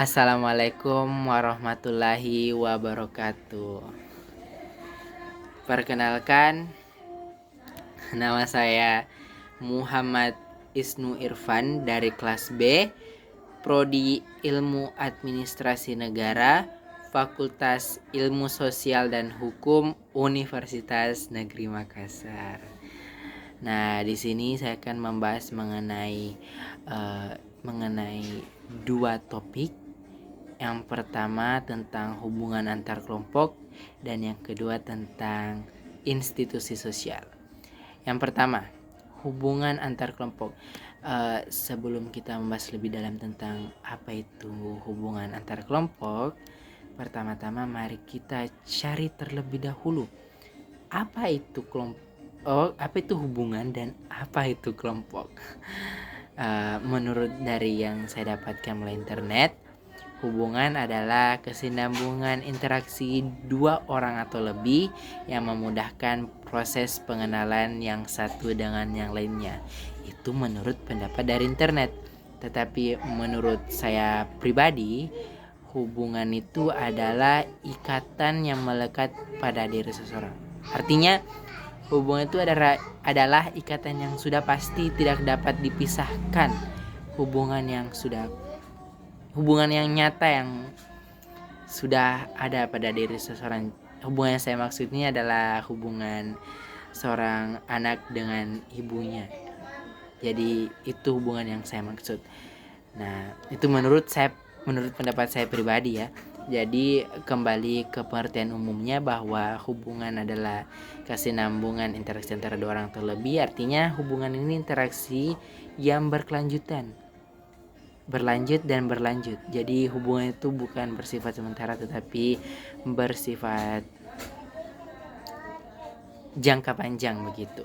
Assalamualaikum warahmatullahi wabarakatuh. Perkenalkan, nama saya Muhammad Isnu Irfan dari kelas B, Prodi Ilmu Administrasi Negara, Fakultas Ilmu Sosial dan Hukum Universitas Negeri Makassar. Nah, di sini saya akan membahas mengenai dua topik. Yang pertama tentang hubungan antar kelompok dan yang kedua tentang institusi sosial. Yang pertama, hubungan antar kelompok. Sebelum kita membahas lebih dalam tentang apa itu hubungan antar kelompok, pertama-tama mari kita cari terlebih dahulu apa itu kelompok, apa itu hubungan dan apa itu kelompok. Menurut dari yang saya dapatkan melalui internet, hubungan adalah kesinambungan interaksi dua orang atau lebih yang memudahkan proses pengenalan yang satu dengan yang lainnya. Itu menurut pendapat dari internet. Tetapi menurut saya pribadi, hubungan itu adalah ikatan yang melekat pada diri seseorang. Artinya, hubungan itu adalah ikatan yang sudah pasti tidak dapat dipisahkan. Hubungan yang nyata yang sudah ada pada diri seseorang. Hubungan yang saya maksud ini adalah hubungan seorang anak dengan ibunya. Jadi itu hubungan yang saya maksud. Nah, itu menurut pendapat saya pribadi ya. Jadi kembali ke pengertian umumnya bahwa hubungan adalah kesinambungan interaksi antara dua orang atau lebih. Artinya hubungan ini interaksi yang berlanjut dan berlanjut. Jadi hubungan itu bukan bersifat sementara tetapi bersifat jangka panjang begitu.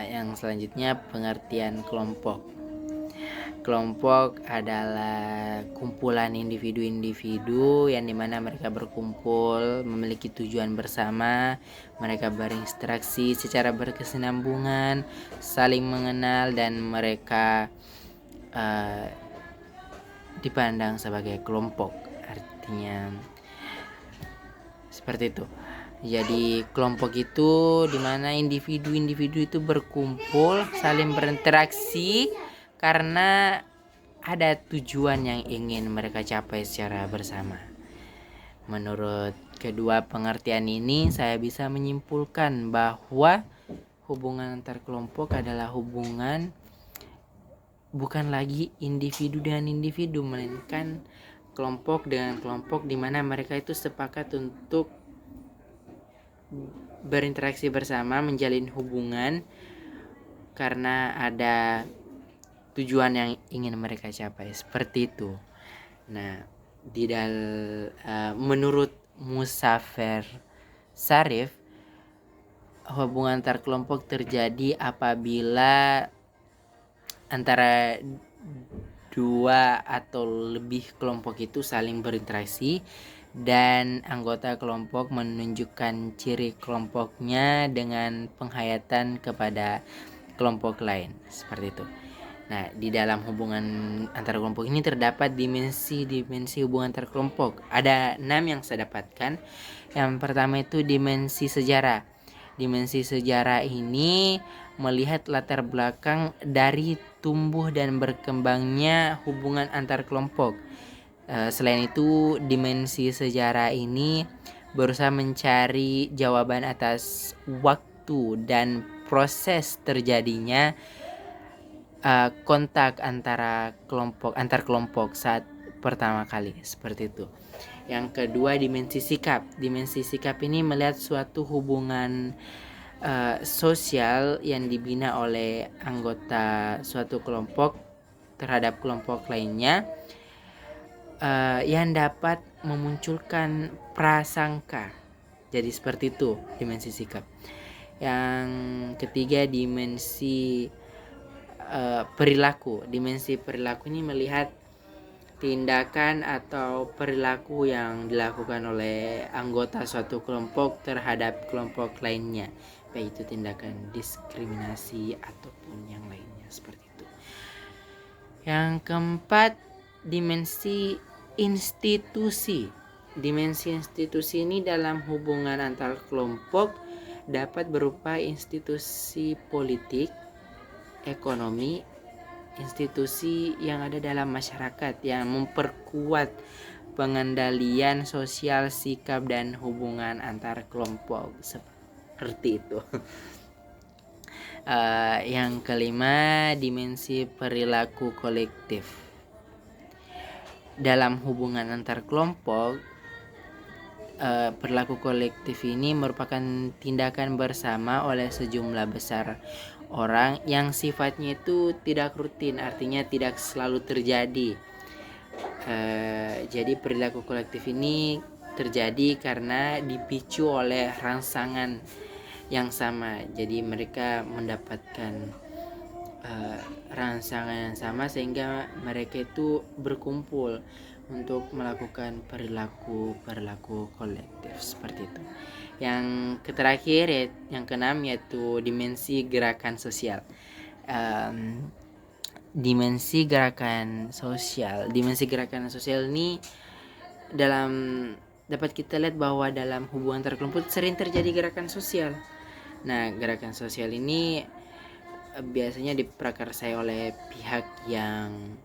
Yang selanjutnya pengertian kelompok. Kelompok adalah kumpulan individu-individu yang dimana mereka berkumpul, memiliki tujuan bersama, mereka berinteraksi secara berkesinambungan, saling mengenal dan mereka dipandang sebagai kelompok. Artinya seperti itu. Jadi kelompok itu dimana individu-individu itu berkumpul, saling berinteraksi karena ada tujuan yang ingin mereka capai secara bersama. Menurut kedua pengertian ini, saya bisa menyimpulkan bahwa hubungan antar kelompok adalah hubungan bukan lagi individu dengan individu, melainkan kelompok dengan kelompok di mana mereka itu sepakat untuk berinteraksi bersama, menjalin hubungan karena ada tujuan yang ingin mereka capai, seperti itu. Nah, menurut Musafer Sarif, hubungan antar kelompok terjadi apabila antara dua atau lebih kelompok itu saling berinteraksi dan anggota kelompok menunjukkan ciri kelompoknya dengan penghayatan kepada kelompok lain, seperti itu. Nah, di dalam hubungan antar kelompok ini terdapat dimensi hubungan antar kelompok. Ada 6 yang saya dapatkan. Yang pertama itu dimensi sejarah. Dimensi sejarah ini melihat latar belakang dari tumbuh dan berkembangnya hubungan antar kelompok. Selain itu, dimensi sejarah ini berusaha mencari jawaban atas waktu dan proses terjadinya kontak antar kelompok saat pertama kali, seperti itu. Yang kedua, dimensi sikap. Dimensi sikap ini melihat suatu hubungan sosial yang dibina oleh anggota suatu kelompok terhadap kelompok lainnya, yang dapat memunculkan prasangka. Jadi seperti itu dimensi sikap. Yang ketiga, dimensi perilaku. Dimensi perilaku ini melihat tindakan atau perilaku yang dilakukan oleh anggota suatu kelompok terhadap kelompok lainnya, baik itu tindakan diskriminasi ataupun yang lainnya, seperti itu. Yang keempat, dimensi institusi. Dimensi institusi ini dalam hubungan antar kelompok dapat berupa institusi politik, ekonomi, institusi yang ada dalam masyarakat yang memperkuat pengendalian sosial, sikap, dan hubungan antar kelompok seperti itu. Yang kelima, dimensi perilaku kolektif. Dalam hubungan antar kelompok, perilaku kolektif ini merupakan tindakan bersama oleh sejumlah besar orang yang sifatnya itu tidak rutin, artinya tidak selalu terjadi. Jadi perilaku kolektif ini terjadi karena dipicu oleh rangsangan yang sama. Jadi mereka mendapatkan rangsangan yang sama sehingga mereka itu berkumpul untuk melakukan perilaku kolektif seperti itu. Yang terakhir yang keenam yaitu dimensi gerakan sosial. Dimensi gerakan sosial ini dapat kita lihat bahwa dalam hubungan antar kelompok sering terjadi gerakan sosial. Nah, gerakan sosial ini biasanya diprakarsai oleh pihak yang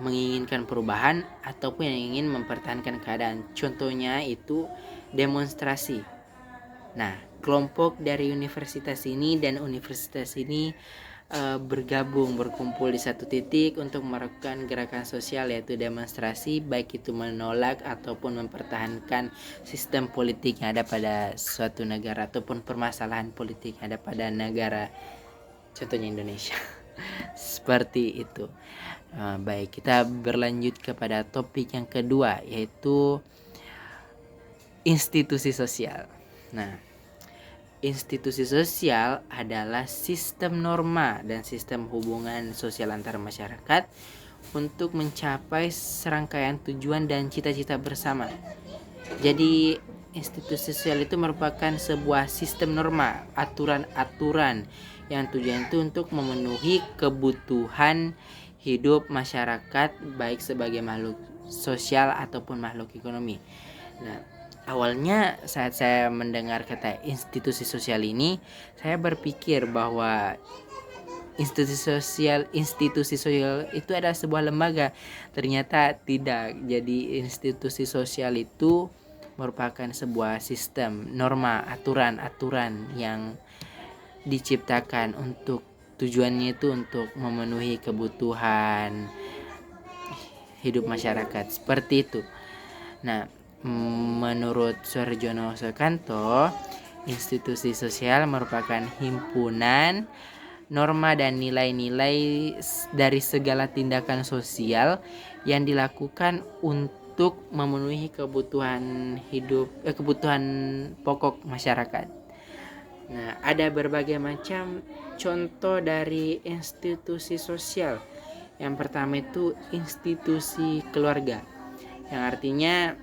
menginginkan perubahan ataupun yang ingin mempertahankan keadaan. Contohnya itu demonstrasi. Nah, kelompok dari universitas ini dan universitas ini berkumpul di satu titik untuk melakukan gerakan sosial, yaitu demonstrasi, baik itu menolak ataupun mempertahankan sistem politik yang ada pada suatu negara ataupun permasalahan politik yang ada pada negara, contohnya Indonesia. Seperti itu. Baik, kita berlanjut kepada topik yang kedua, yaitu institusi sosial. Nah, institusi sosial adalah sistem norma dan sistem hubungan sosial antar masyarakat untuk mencapai serangkaian tujuan dan cita-cita bersama. Jadi institusi sosial itu merupakan sebuah sistem norma, aturan-aturan yang tujuan itu untuk memenuhi kebutuhan hidup masyarakat baik sebagai makhluk sosial ataupun makhluk ekonomi. Nah, awalnya saat saya mendengar kata institusi sosial ini, saya berpikir bahwa institusi sosial itu adalah sebuah lembaga. Ternyata tidak. Jadi institusi sosial itu merupakan sebuah sistem, norma, aturan yang diciptakan untuk tujuannya itu untuk memenuhi kebutuhan hidup masyarakat, seperti itu. Nah, menurut Suharjono Sukanto, institusi sosial merupakan himpunan norma dan nilai-nilai dari segala tindakan sosial yang dilakukan untuk memenuhi kebutuhan pokok masyarakat. Nah, ada berbagai macam contoh dari institusi sosial. Yang pertama itu institusi keluarga, yang artinya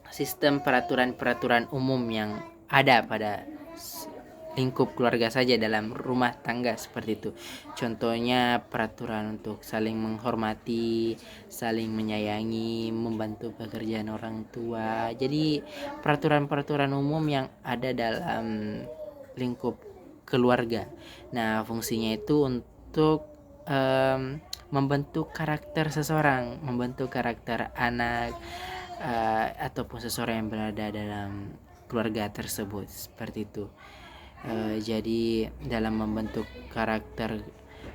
sistem peraturan-peraturan umum yang ada pada lingkup keluarga saja dalam rumah tangga, seperti itu. Contohnya peraturan untuk saling menghormati, saling menyayangi, membantu pekerjaan orang tua. Jadi peraturan-peraturan umum yang ada dalam lingkup keluarga. Nah, fungsinya itu untuk membentuk karakter seseorang, membentuk karakter anak ataupun seseorang yang berada dalam keluarga tersebut, seperti itu. Jadi dalam membentuk karakter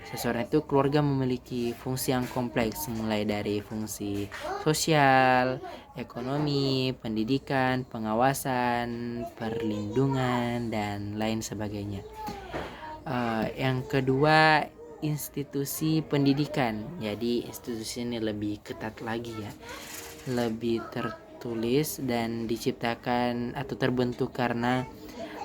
seseorang itu, keluarga memiliki fungsi yang kompleks, mulai dari fungsi sosial, ekonomi, pendidikan, pengawasan, perlindungan, dan lain sebagainya. Yang kedua, institusi pendidikan. Jadi institusi ini lebih ketat lagi ya, lebih tertulis dan diciptakan atau terbentuk karena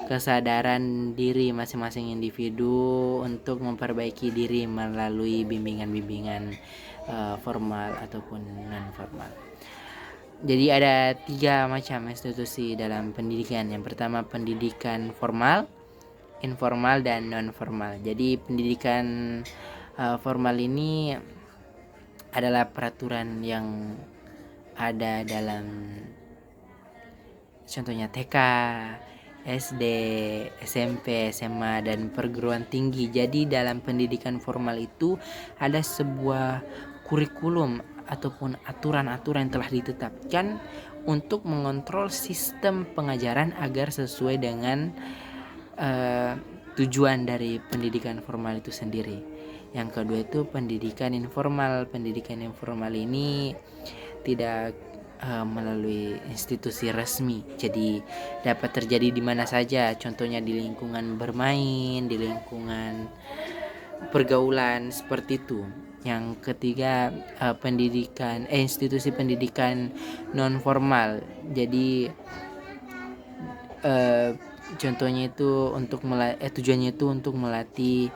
kesadaran diri masing-masing individu untuk memperbaiki diri melalui bimbingan-bimbingan formal ataupun non formal. Jadi ada 3 macam institusi dalam pendidikan. Yang pertama pendidikan formal, informal, dan non formal. Jadi pendidikan formal ini adalah peraturan yang ada dalam contohnya TK, SD, SMP, SMA, dan perguruan tinggi. Jadi dalam pendidikan formal itu ada sebuah kurikulum ataupun aturan-aturan yang telah ditetapkan untuk mengontrol sistem pengajaran agar sesuai dengan tujuan dari pendidikan formal itu sendiri. Yang kedua itu pendidikan informal. Pendidikan informal ini tidak melalui institusi resmi, jadi dapat terjadi di mana saja, contohnya di lingkungan bermain, di lingkungan pergaulan, seperti itu. Yang ketiga institusi pendidikan non formal, jadi contohnya itu tujuannya itu untuk melatih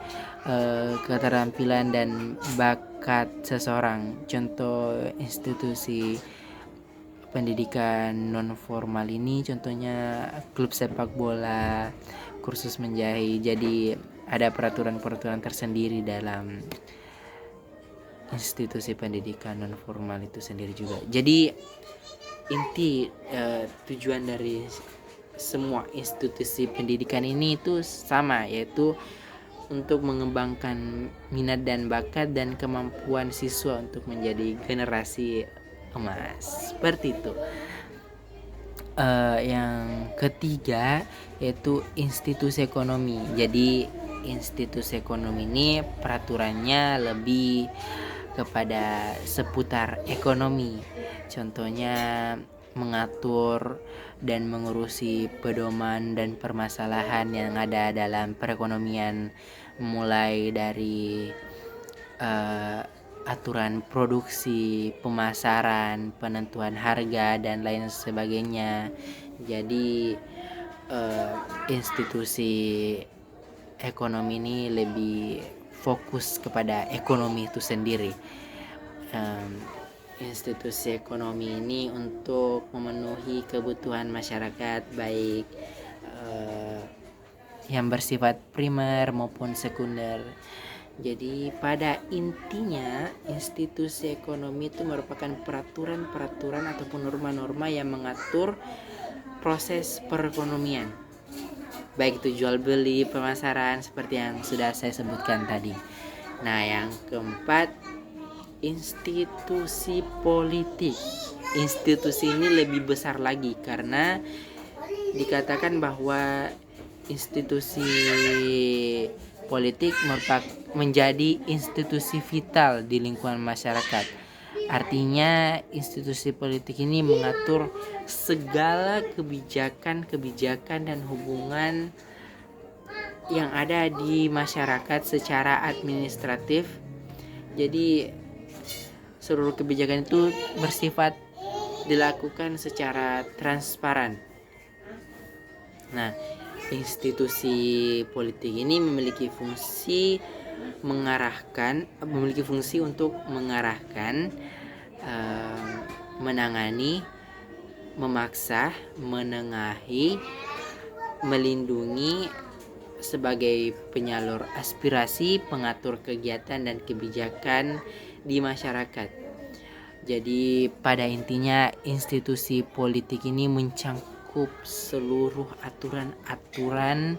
keterampilan dan bakat seseorang. Contoh institusi pendidikan non formal ini contohnya klub sepak bola, kursus menjahit. Jadi ada peraturan-peraturan tersendiri dalam institusi pendidikan non formal itu sendiri juga. Jadi inti tujuan dari semua institusi pendidikan ini itu sama, yaitu untuk mengembangkan minat dan bakat dan kemampuan siswa untuk menjadi generasi emas, seperti itu. Yang ketiga yaitu institusi ekonomi. Jadi institusi ekonomi ini peraturannya lebih kepada seputar ekonomi, contohnya mengatur dan mengurusi pedoman dan permasalahan yang ada dalam perekonomian, mulai dari aturan produksi, pemasaran, penentuan harga, dan lain sebagainya. Jadi institusi ekonomi ini lebih fokus kepada ekonomi itu sendiri. Institusi ekonomi ini untuk memenuhi kebutuhan masyarakat, baik yang bersifat primer maupun sekunder. Jadi pada intinya institusi ekonomi itu merupakan peraturan-peraturan ataupun norma-norma yang mengatur proses perekonomian, baik itu jual beli, pemasaran, seperti yang sudah saya sebutkan tadi. Nah, yang keempat, institusi politik. Institusi ini lebih besar lagi karena dikatakan bahwa institusi politik menjadi institusi vital di lingkungan masyarakat. Artinya institusi politik ini mengatur segala kebijakan dan hubungan yang ada di masyarakat secara administratif. Jadi seluruh kebijakan itu bersifat dilakukan secara transparan. Nah, institusi politik ini memiliki fungsi untuk mengarahkan, menangani, memaksa, menengahi, melindungi sebagai penyalur aspirasi, pengatur kegiatan dan kebijakan di masyarakat. Jadi pada intinya institusi politik ini mencangkup seluruh aturan-aturan,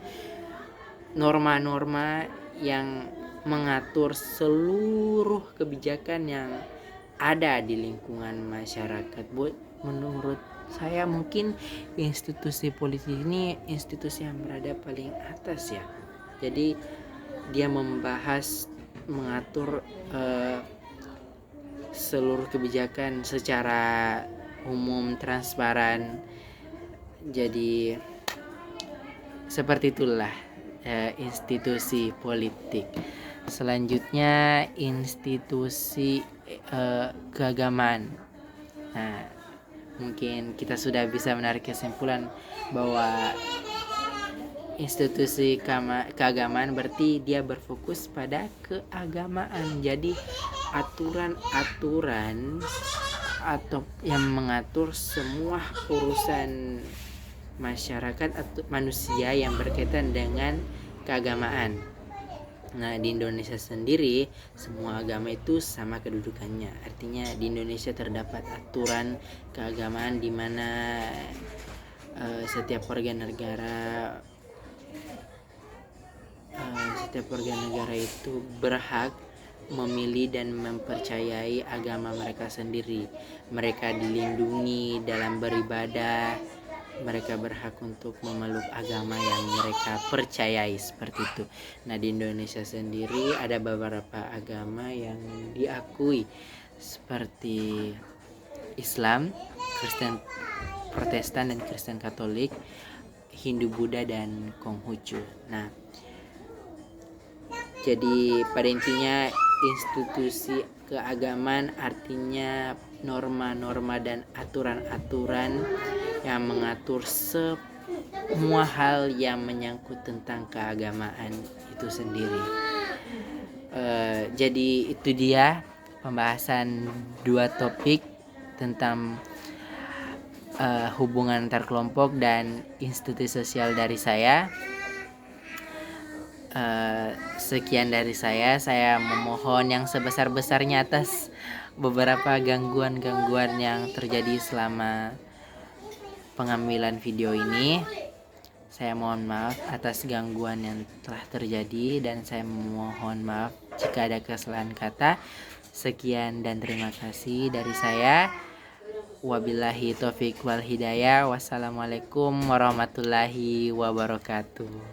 norma-norma yang mengatur seluruh kebijakan yang ada di lingkungan masyarakat. Menurut saya mungkin institusi politik ini institusi yang berada paling atas ya. Jadi dia mengatur seluruh kebijakan secara umum, transparan. Jadi seperti itulah institusi politik. Selanjutnya institusi keagamaan. Nah, mungkin kita sudah bisa menarik kesimpulan bahwa institusi keagamaan berarti dia berfokus pada keagamaan. Jadi aturan-aturan atau yang mengatur semua urusan masyarakat atau manusia yang berkaitan dengan keagamaan. Nah, di Indonesia sendiri semua agama itu sama kedudukannya. Artinya di Indonesia terdapat aturan keagamaan di mana setiap warga negara itu berhak memilih dan mempercayai agama mereka sendiri. Mereka dilindungi dalam beribadah, mereka berhak untuk memeluk agama yang mereka percayai, seperti itu. Nah, di Indonesia sendiri ada beberapa agama yang diakui seperti Islam, Kristen Protestan dan Kristen Katolik, Hindu Buddha dan Konghucu. Nah, jadi pada intinya institusi keagamaan artinya norma-norma dan aturan-aturan yang mengatur semua hal yang menyangkut tentang keagamaan itu sendiri. Jadi itu dia pembahasan 2 topik tentang hubungan antar kelompok dan institusi sosial dari saya. Sekian dari saya memohon yang sebesar-besarnya atas beberapa gangguan-gangguan yang terjadi selama pengambilan video ini. Saya mohon maaf atas gangguan yang telah terjadi dan saya mohon maaf jika ada kesalahan kata. Sekian dan terima kasih dari saya. Wabillahi taufiq wal hidayah. Wassalamualaikum warahmatullahi wabarakatuh.